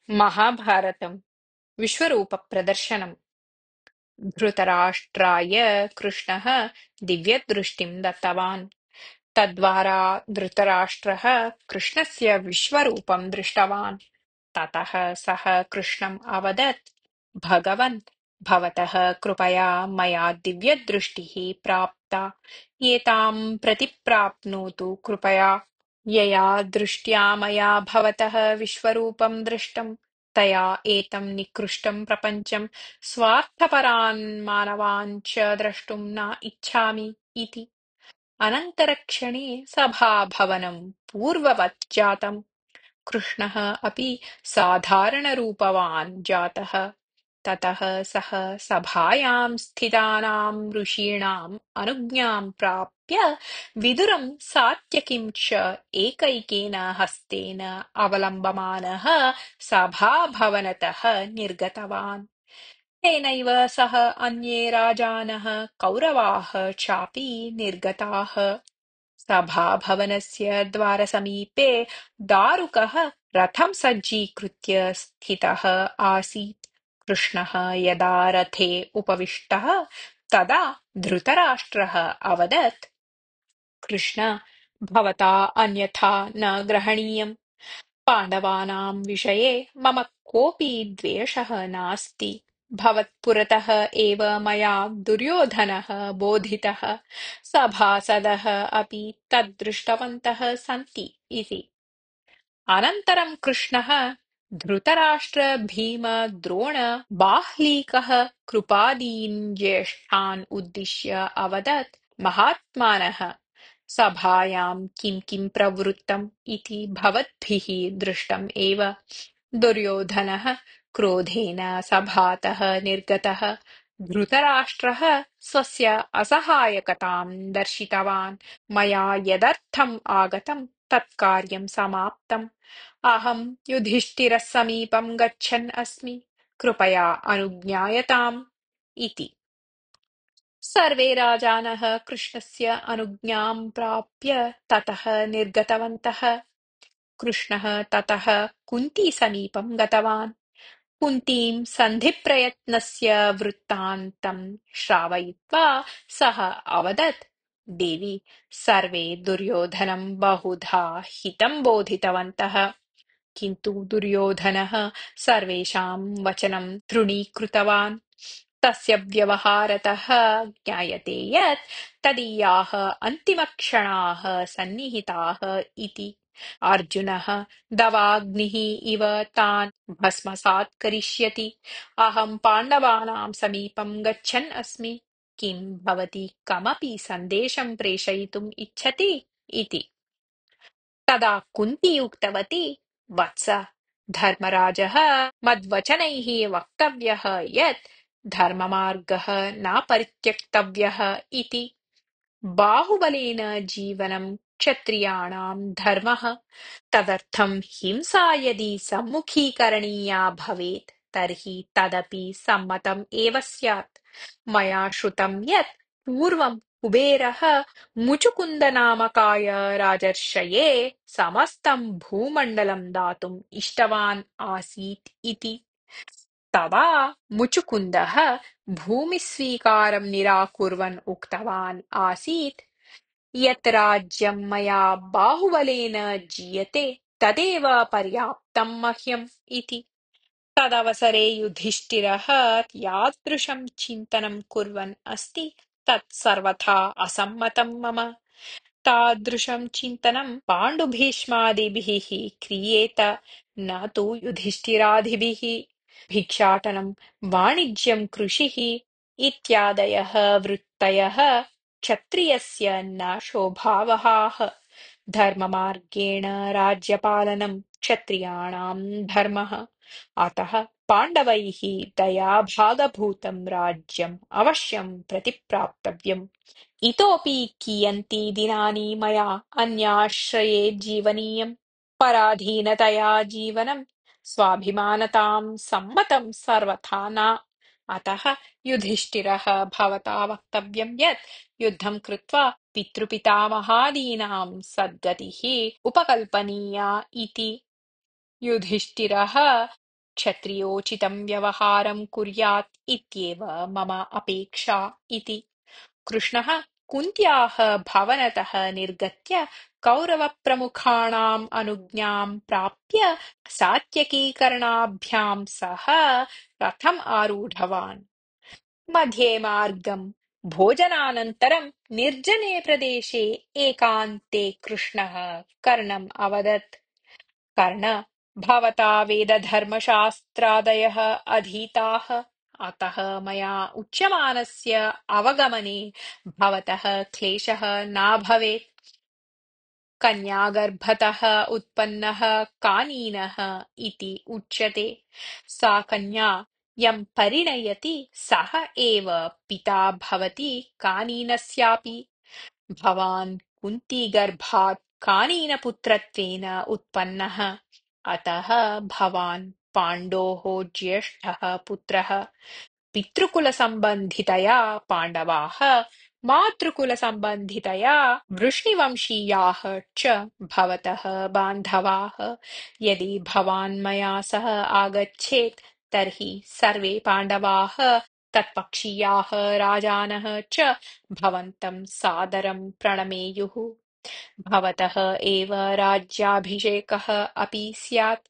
महाभारतम् विश्वरूपप्रदर्शनम्। धृतराष्ट्राय कृष्णः दिव्यदृष्टिं दत्तवान्। तद्वारा धृतराष्ट्रः कृष्णस्य विश्वरूपं दृष्टवान्। ततः सः कृष्णम् अवदत्, भगवन्, भवतः कृपया मया दिव्यदृष्टिः प्राप्ता। एतां प्रतिप्राप्नोतु कृपया। यया दृष्ट्या मया भवतः विश्वरूपं दृष्टं, तया एतं निकृष्टं प्रपञ्चं स्वार्थपरान् मानवान् च द्रष्टुं न इच्छामि इति। अनन्तरक्षणे सभाभवनं पूर्ववत् जातम्। कृष्णः अपि साधारणरूपवान् जातः। ततः सः सभायां स्थितानां ऋषीणाम् अनुज्ञां प्राप्य विदुरं सात्यकिं च एकैकेन हस्तेन अवलम्बमानः सभाभवनतः निर्गतवान्। तेनैव सह अन्ये राजानः कौरवाः चापि निर्गताः। सभाभवनस्य द्वारसमीपे दारुकः रथं सज्जीकृत्य स्थितः आसीत्। कृष्णः यदा रथे उपविष्टः तदा धृतराष्ट्रः अवदत्, कृष्ण, भवता अन्यथा न ग्रहणीयम्। पाण्डवानां विषये मम कोऽपि द्वेषः नास्ति। भवत्पुरतः एव मया दुर्योधनः बोधितः। सभासदः अपि तद्दृष्टवन्तः सन्ति इति। अनन्तरं कृष्णः धृतराष्ट्र भीम द्रोण बाह्लीकः कृपादीन् ज्येष्ठान् उद्दिश्य अवदत्, महात्मानः, सभायां किं किं प्रवृत्तम् इति भवद्भिः दृष्टम् एव। दुर्योधनः क्रोधेन सभातः निर्गतः। धृतराष्ट्रः स्वस्य असहायकतां दर्शितवान्। मया यदर्थम् आगतं तत्कार्यं समाप्तम्। अहं युधिष्ठिरः समीपं गच्छन् अस्मि। कृपया अनुज्ञायताम् इति। सर्वे राजानः कृष्णस्य अनुज्ञां प्राप्य ततः निर्गतवन्तः। कृष्णः ततः कुन्तीसमीपं गतवान्। कुन्तीं सन्धिप्रयत्नस्य वृत्तान्तं श्रावयित्वा सः अवदत्, देवी, सर्वे दुर्योधनं बहुधा हितं बोधितवन्तः, किन्तु दुर्योधनः सर्वेषां वचनं तृणीकृतवान्। तस्य व्यवहारतः ज्ञायते यत् तदीयाः अन्तिमक्षणाः सन्निहिताः इति। अर्जुनः दवाग्निः इव तान् भस्मसात् करिष्यति। अहं पाण्डवानां समीपं गच्छन् अस्मि। किं भवती कमपि सन्देशं प्रेषयितुम् इच्छति इति। तदा कुन्ती उक्तवती, वत्स, धर्मराजः मद्वचनैः वक्तव्यः यत् धर्ममार्गः न परित्यक्तव्यः इति। बाहुबलेन जीवनं क्षत्रियाणां धर्मः। तदर्थं हिंसा यदि सम्मुखीकरणीया भवेत् तर्हि तदपि सम्मतम् एव स्यात्। मया श्रुतं यत् पूर्वं कुबेरः मुचुकुन्दनामकाय राजर्षये समस्तं भूमण्डलं दातुम् इष्टवान् आसीत् इति। तदा मुचुकुन्दः भूमिस्वीकारं निराकुर्वन् उक्तवान् आसीत्, यत् राज्यं मया बाहुबलेन जीयते तदेव पर्याप्तं मह्यम् इति। तदवसरे युधिष्ठिरः यादृशं चिन्तनं कुर्वन् अस्ति तत् सर्वथा असम्मतं मम। तादृशं चिन्तनं पाण्डुभीष्मादिभिः क्रियेत, न तु युधिष्ठिरादिभिः। भिक्षाटनं, वाणिज्यं, कृषिः इत्यादयः वृत्तयः क्षत्रियस्य न शोभावहाः। धर्ममार्गेण राज्यपालनं क्षत्रियाणां धर्मः। अतः पाण्डवैः दयाभागभूतं राज्यम् अवश्यं प्रतिप्राप्तव्यम्। इतोपि कियन्ति दिनानि मया अन्याश्रये जीवनीयम्। पराधीनतया जीवनं स्वाभिमानतां सम्मतं सर्वथा न। अतः युधिष्ठिरः भवता वक्तव्यं यत् युद्धं कृत्वा पितृपितामहादीनां सद्गतिः उपकल्पनीया इति। युधिष्ठिरः क्षत्रियोचितं व्यवहारं कुर्यात् इत्येव मम अपेक्षा इति। कृष्णः कुन्त्याः भवनतः निर्गत्य कौरवप्रमुखाणाम् अनुज्ञां प्राप्य सात्यकीकरणाभ्यां सह रथम् आरूढवान्। मध्ये मार्गं भोजनानन्तरं निर्जने प्रदेशे एकान्ते कृष्णः कर्णम् अवदत्। कर्ण, भवता वेदधर्मशास्त्रादयः अधीताः, अतः मया उच्यमानस्य अवगमने भवतः क्लेशः न भवेत्। कन्यागर्भतः उत्पन्नः कानीनः इति उच्यते। सा कन्या यं परिणयति सः एव पिता भवति कानीनस्यापि। भवान् कुन्तीगर्भात् कानीनपुत्रत्वेन उत्पन्नः, अतः भवान् पाण्डोः ज्येष्ठः पुत्रः। पितृकुलसम्बन्धितया पाण्डवाः, मातृकुलसम्बन्धितया वृष्णिवंशीयाः च भवतः बान्धवाः। यदि भवान् मया सह आगच्छेत् तर्हि सर्वे पाण्डवाः तत्पक्षीयाः राजानः च भवन्तं सादरं प्रणमेयुः। भवतः एव राज्याभिषेकः अपि स्यात्।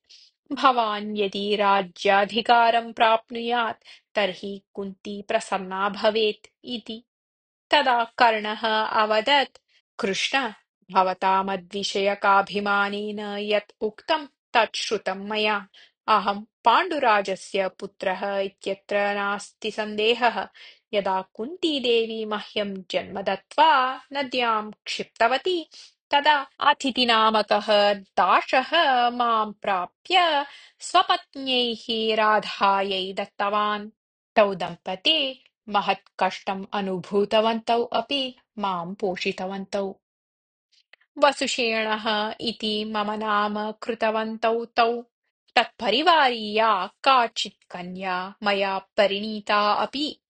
भवान् यदि राज्याधिकारं प्राप्नुयात् तर्हि कुन्ती प्रसन्ना भवेत् इति। तदा कर्णः अवदत्, कृष्ण, भवता मद्विषयकाभिमानेन यत् उक्तं तत् श्रुतं मया। अहं पाण्डुराजस्य पुत्रः इत्यत्र नास्ति सन्देहः। यदा कुन्ती देवी मह्यं जन्म दत्त्वा नद्यां क्षिप्तवती तदा अथितिनामकः दाशः मां प्राप्य स्वपत्न्यै राधायै दत्तवान्। तौ दम्पते महत् कष्टम् अनुभूतवन्तौ अपि मां पोषितवन्तौ। वसुषेणः इति मम नाम कृतवन्तौ तौ। तत्परिवारीया काचित् कन्या मया परिणीता अपि।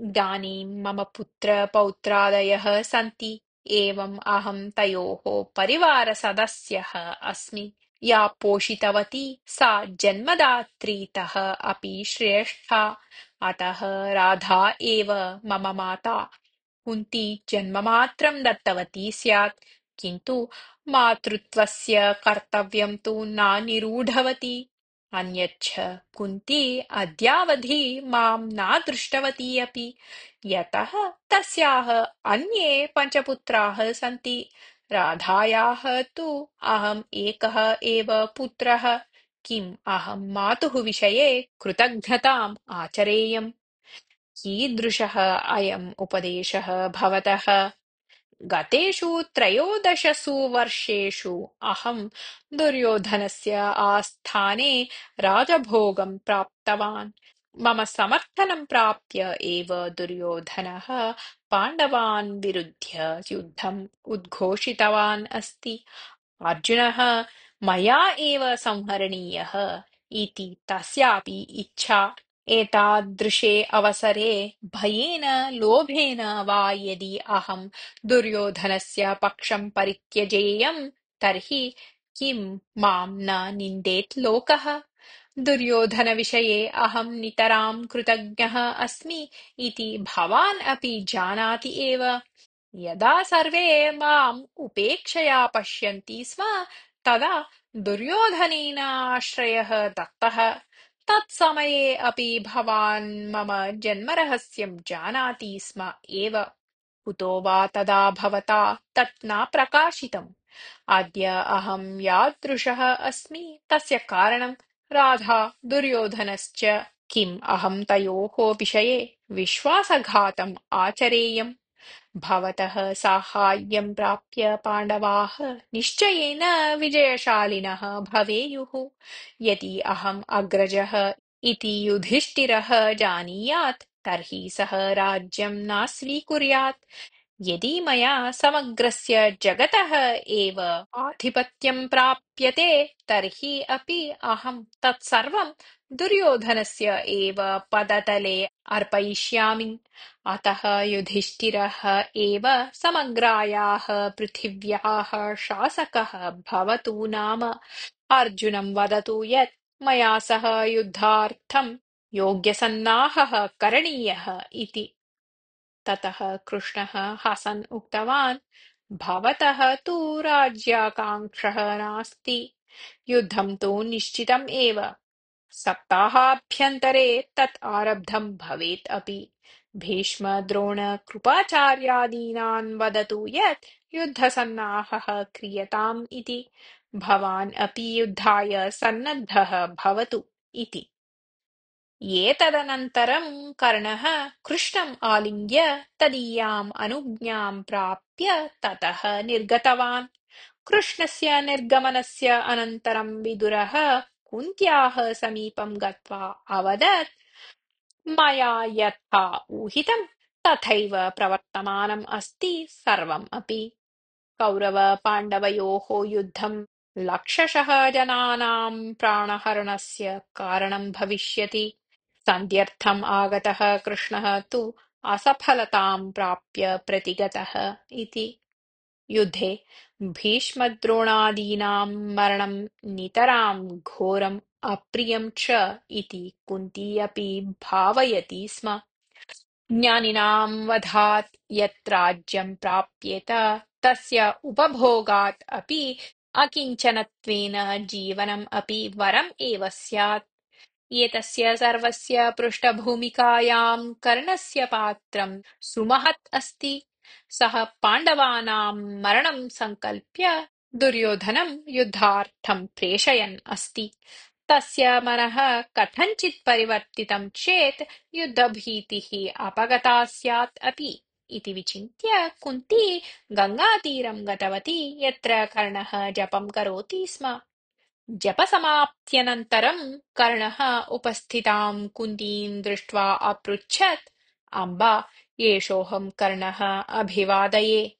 इदानीं मम पुत्रपौत्रादयः सन्ति। एवम् अहं तयोः परिवारसदस्यः अस्मि। या पोषितवती सा जन्मदात्रीतः अपि श्रेष्ठा। अतः राधा एव मम माता। कुन्ती जन्ममात्रं दत्तवती स्यात्, किन्तु मातृत्वस्य कर्तव्यं तु न निरूढवती। अन्यच्च कुन्ती अद्यावधि मां न दृष्टवती अपि, यतः तस्याः अन्ये पञ्चपुत्राः सन्ति। राधायाः तु अहम् एकः एव पुत्रः। किम् अहं मातुः विषये कृतघ्नताम् आचरेयम्? कीदृशः अयम् उपदेशः भवतः? गतेषु त्रयोदशसु वर्षेषु अहं दुर्योधनस्य आस्थाने राजभोगं प्राप्तवान्। मम समर्थनं प्राप्य एव दुर्योधनः पाण्डवान् विरुध्य युद्धम् उद्घोषितवान् अस्ति। अर्जुनः मया एव संहरणीयः इति तस्यापि इच्छा। एतादृशे अवसरे भयेन लोभेन वा यदि अहं दुर्योधनस्य पक्षं परित्यजेयं तर्हि किं मां न निन्देत् लोकः? दुर्योधनविषये अहं नितरां कृतज्ञः अस्मि इति भवान् अपि जानाति एव। यदा सर्वे माम् उपेक्षया पश्यन्ति स्म तदा दुर्योधनेन आश्रयः दत्तः। तत्समये अपि भवान् मम जन्मरहस्यं जानाति स्म एव। कुतो वा तदा भवता तत् न प्रकाशितम्? अद्य अहं यादृशः अस्मि तस्य कारणं राधा दुर्योधनश्च। किम् अहं तयोः विषये विश्वासघातम् आचरेयम्? भवतः साहाय्यं प्राप्य पाण्डवाः निश्चयेन विजयशालिनः भवेयुः। यदि अहम् अग्रजः इति युधिष्ठिरः जानीयात् तर्हि सः राज्यं न स्वीकुर्यात्। यदि मया समग्रस्य जगतः एव आधिपत्यं प्राप्यते तर्हि अपि अहं तत्सर्वं दुर्योधनस्य एव पदतले अर्पयिष्यामि। अतः युधिष्ठिरः एव समग्रायाः पृथिव्याः शासकः भवतु नाम। अर्जुनं वदतु यत् मया सह युद्धार्थं योग्यसन्नाहः करणीयः इति। ततः कृष्णः हसन् उक्तवान्, भवतः तु राज्याकाङ्क्षः नास्ति, युद्धं तु निश्चितम् एव। सप्ताहाभ्यन्तरे तत् आरब्धं भवेत् अपि। भीष्म द्रोण कृपाचार्यादीनान् वदतु यत् युद्धसन्नाहः क्रियताम् इति। भवान् अपि युद्धाय सन्नद्धः भवतु इति। एतदनन्तरं कर्णः कृष्णम् आलिङ्ग्य तदीयाम् अनुज्ञां प्राप्य ततः निर्गतवान्। कृष्णस्य निर्गमनस्य अनन्तरं विदुरः कुन्त्याः समीपं गत्वा अवदत्, मया यथा ऊहितं तथैव प्रवर्तमानम् अस्ति सर्वम् अपि। कौरव-पाण्डवयोः युद्धं लक्षशः जनानां प्राणहरणस्य कारणं भविष्यति। सन्ध्यर्थम् आगतः कृष्णः तु असफलतां प्राप्य प्रतिगतः इति। युद्धे भीष्मद्रोणादीनां मरणं नितरां घोरम् अप्रियं च इति कुन्ती अपि भावयति स्म। ज्ञानिनां वधात् यत् राज्यं प्राप्येत तस्य उपभोगात् अपि अकिञ्चनत्वेन जीवनम् अपि वरम् एव स्यात्। एतस्य सर्वस्य पृष्ठभूमिकायां कर्णस्य पात्रं सुमहत् अस्ति। सः पाण्डवानां मरणं सङ्कल्प्य दुर्योधनं युद्धार्थं प्रेषयन् अस्ति। तस्य मनः कथञ्चित् परिवर्तितं चेत् युद्धभीतिः अपगता स्यात् अपि इति विचिन्त्य कुन्ती गङ्गातीरं गतवती, यत्र कर्णः जपं करोति स्म। जपसमाप्त्यनन्तरं कर्णः उपस्थितां कुन्तीं दृष्ट्वा अपृच्छत्, अम्बा, एषोऽहं कर्णः, अभिवादये।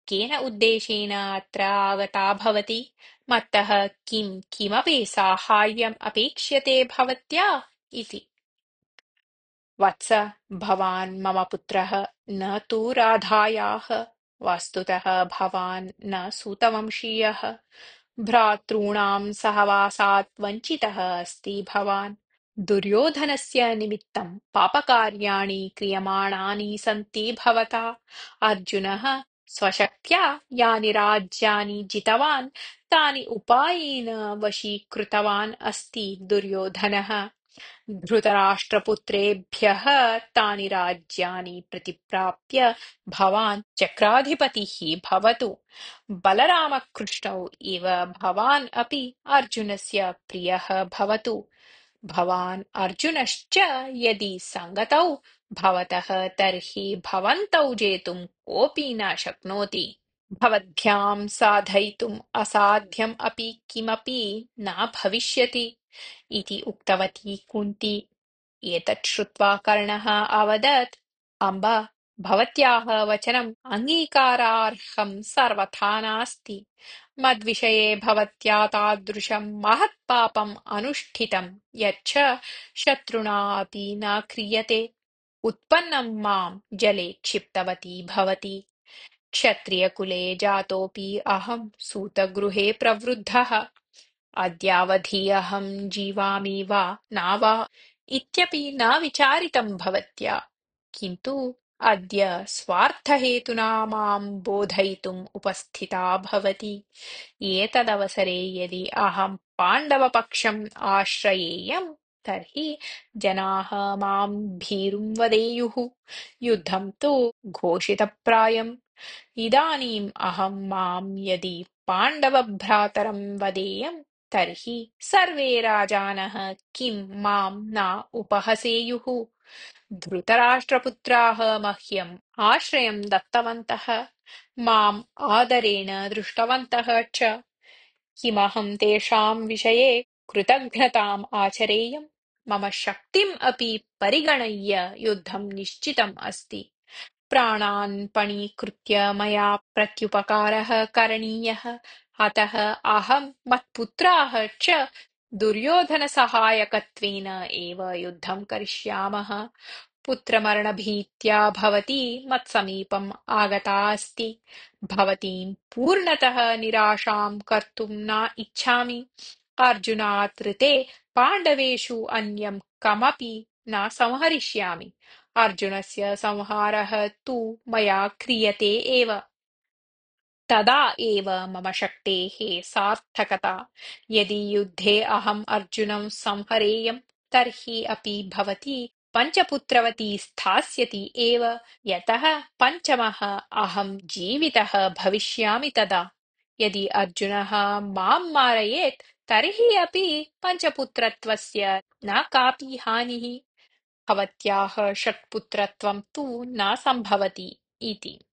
केन उद्देशेन अत्र आगता भवति? मत्तः किमपि साहाय्यम् अपेक्ष्यते भवत्या इति। वत्स, भवान् मम पुत्रः, न तु राधायाः। वस्तुतः भवान् न सूतवंशीयः। भ्रातॄणां सहवासात् वञ्चितः अस्ति भवान्। दुर्योधनस्य निमित्तं पापकार्याणि क्रियमाणानि सन्ति भवता। अर्जुनः स्वशक्त्या यानि राज्यानि जितवान् तानि उपायेन वशीकृतवान् अस्ति दुर्योधनः। धृतराष्ट्रपुत्रेभ्यः तानि राज्यानि प्रतिप्राप्य भवान् चक्राधिपतिः भवतु। बलरामकृष्णौ इव भवान् अपि अर्जुनस्य प्रियः भवतु। भवान् अर्जुनश्च यदि सङ्गतौ भवतः तर्हि भवन्तौ जेतुं कोऽपि न शक्नोति। भवद्भ्यां साधयितुम् असाध्यम् अपि किमपि न भविष्यति इति उक्तवती कुन्ती। एतत् श्रुत्वा कर्णः अवदत्, अम्ब, भवत्याः वचनम् अङ्गीकारार्हं सर्वथा नास्ति। मद्विषये भवत्या तादृशं महत्पापम् अनुष्ठितं यच्च शत्रुणा अपि न क्रियते। उत्पन्नं मां जले क्षिप्तवती भवती। क्षत्रियकुले जातोऽपि अहं सूतगृहे प्रवृद्धः। अद्यावधि अहं जीवामि वा न वा इत्यपि न विचारितं भवत्या, किन्तु अद्य स्वार्थहेतुना मां बोधयितुम् उपस्थिता भवति। एतदवसरे यदि अहं पाण्डवपक्षम् आश्रयेयं तर्हि जनाः मां भीरुं वदेयुः। युद्धं तु घोषितप्रायम्। इदानीम् अहं मां यदि पाण्डवभ्रातरं वदेयं तर्हि सर्वे राजानः किं मां न उपहसेयुः। धृतराष्ट्रपुत्राः मह्यम् आश्रयं दत्तवन्तः, माम् आदरेण दृष्टवन्तः च। किमहं तेषां विषये कृतघ्नताम् आचरेयम्? मम शक्तिम् अपि परिगणय्य युद्धं निश्चितम् अस्ति। प्राणान् पणीकृत्य मया प्रत्युपकारः करणीयः। अतः अहं मत्पुत्राः च दुर्योधनसहायकत्वेन एव युद्धं करिष्यामः। पुत्रमरणभीत्या भवती मत्समीपम् आगता अस्ति। भवतीं पूर्णतः निराशां कर्तुं न इच्छामि। अर्जुनात् ऋते पाण्डवेषु अन्यं कमपि न संहरिष्यामि। अर्जुनस्य संहारः तु मया क्रियते एव। तदा एव मम शक्तेः सार्थकता। यदि युद्धे अहम् अर्जुनं संहरेयं तर्हि अपि भवती पञ्चपुत्रवती स्थास्यति एव। यतः पञ्चमः अहं जीवितः भविष्यामि तदा। यदि अर्जुनः मां मारयेत् तर्हि अपि पञ्चपुत्रत्वस्य न कापि हानिः। भवत्याः षट्पुत्रत्वं तु न सम्भवति इति।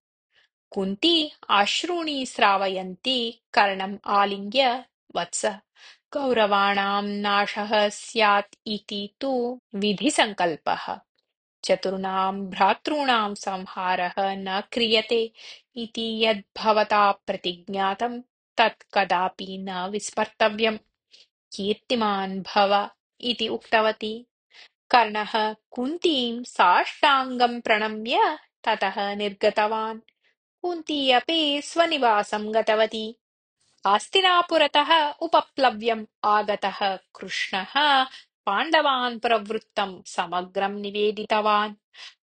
कुन्ती अश्रूणि श्रावयन्ती कर्णम् आलिङ्ग्य वत्स, कौरवाणां नाशः स्यात् इति तु विधिसङ्कल्पः। चतुर्णां भ्रातॄणां संहारः न क्रियते इति यद्भवता प्रतिज्ञातं तत् कदापि न विस्मर्तव्यम्। कीर्तिमान् भव इति उक्तवती। कर्णः कुन्तीं साष्टाङ्गं प्रणम्य ततः निर्गतवान्। कुन्ती अपि स्वनिवासं गतवती। हस्तिनापुरतः उपप्लव्यम् आगतः कृष्णः पाण्डवान् प्रवृत्तं समग्रं निवेदितवान्।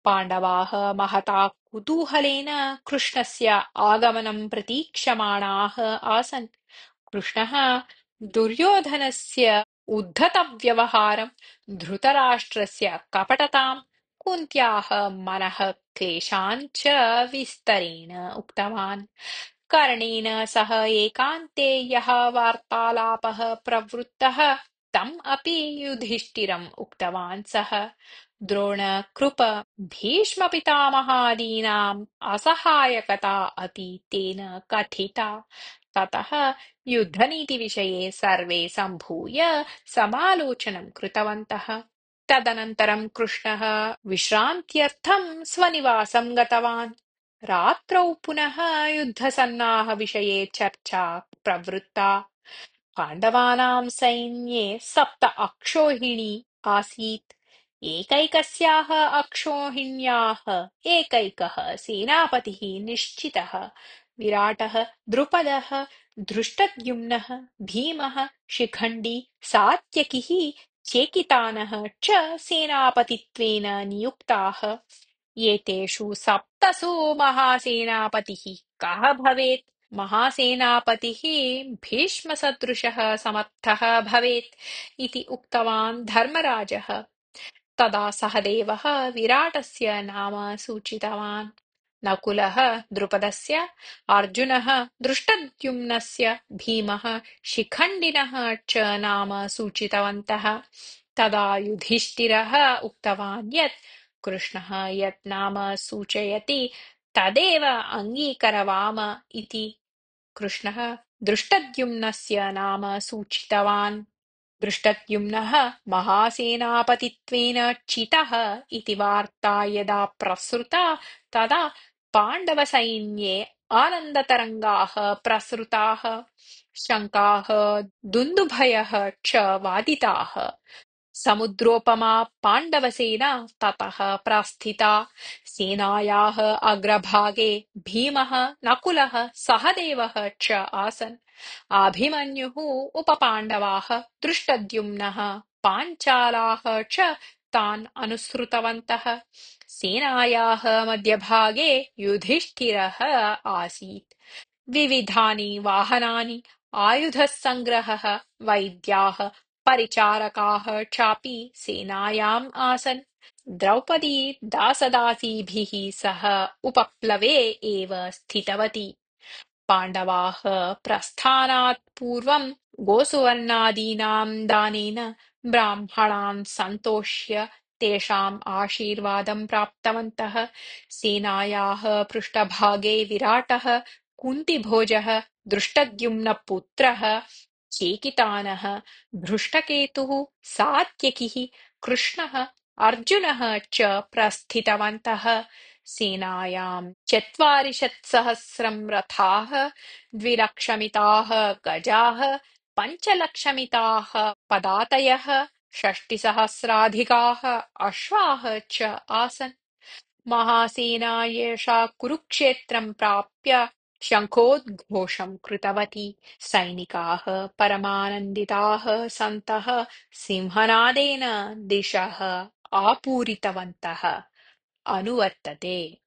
पाण्डवाः महता कुतूहलेन कृष्णस्य आगमनं प्रतीक्षमाणाः आसन्। कृष्णः दुर्योधनस्य उद्धतव्यवहारं, धृतराष्ट्रस्य कपटतां, कुन्त्याः मनः क्लेशान् च विस्तरेण उक्तवान्। कर्णेन सह एकान्ते यः वार्तालापः प्रवृत्तः तम् अपि युधिष्ठिरम् उक्तवान् सः। द्रोण कृप भीष्मपितामहादीनाम् असहायकता अपि तेन कथिता। ततः युद्धनीतिविषये सर्वे सम्भूय समालोचनं कृतवन्तः। तदनन्तरं कृष्णः विश्रान्त्यर्थं स्वनिवासं गतवान्। रात्रौ पुनः युद्धसन्नाहविषये चर्चा प्रवृत्ता। पाण्डवानां सैन्ये 7 अक्षौहिणी आसीत्। एकैकस्याः अक्षौहिण्याः एकैकः सेनापतिः निश्चितः। विराटः, द्रुपदः, धृष्टद्युम्नः, भीमः, शिखण्डी, सात्यकिः, चेकितानः च सेनापतित्वेन नियुक्ताः। एतेषु सप्तसु महासेनापतिः कः भवेत्? महासेनापतिः भीष्मसदृशः समर्थः भवेत् इति उक्तवान् धर्मराजः। तदा सहदेवः विराटस्य नाम सूचितवान्। नकुलः द्रुपदस्य, अर्जुनः धृष्टद्युम्नस्य, भीमः शिखण्डिनः च नाम सूचितवन्तः। तदा युधिष्ठिरः उक्तवान् यत् कृष्णः यत् नाम सूचयति तदेव अङ्गीकरवाम इति। कृष्णः दृष्टद्युम्नस्य नाम सूचितवान्। दृष्टद्युम्नः महासेनापतित्वेन चितः इति वार्ता यदा प्रसृता तदा पाण्डवसैन्ये आनन्दतरङ्गाः प्रसृताः। शङ्काः दुन्दुभयः च वादिताः। समुद्रोपमा पाण्डवसेना ततः प्रस्थिता। सेनायाः अग्रभागे भीमः, नकुलः, सहदेवः च आसन्। अभिमन्युः, उपपाण्डवाः, दृष्टद्युम्नः, पाञ्चालाः च तान् अनुसृतवन्तः। सेनायाः मध्यभागे युधिष्ठिरः आसीत्। विविधानि वाहनानि, आयुधसङ्ग्रहः, वैद्याः, परिचारकाः चापि सेनायाम् आसन्। द्रौपदी दासदासीभिः सह उपप्लवे एव स्थितवती। पाण्डवाः प्रस्थानात् पूर्वं गोसुवर्णादीनां दानेन ब्राह्मणान् सन्तोष्य तेषाम् आशीर्वादं प्राप्तवन्तः। सेनायाः पृष्ठभागे विराटः, कुन्तिभोजः, दृष्टद्युम्नपुत्रः, चेकितानः, धृष्टकेतुः, सात्यकिः, कृष्णः, अर्जुनः च प्रस्थितवन्तः। सेनायां 40,000 रथाः, 2,00,000 गजाः, 5,00,000 पदातयः, 6,000 अश्वाः च आसन्। महासेना एषा कुरुक्षेत्रं प्राप्य शङ्खोद्घोषं कृतवती। सैनिकाः परमानन्दिताः सन्तः सिंहनादेन दिशः आपूरितवन्तः। अनुवर्तते।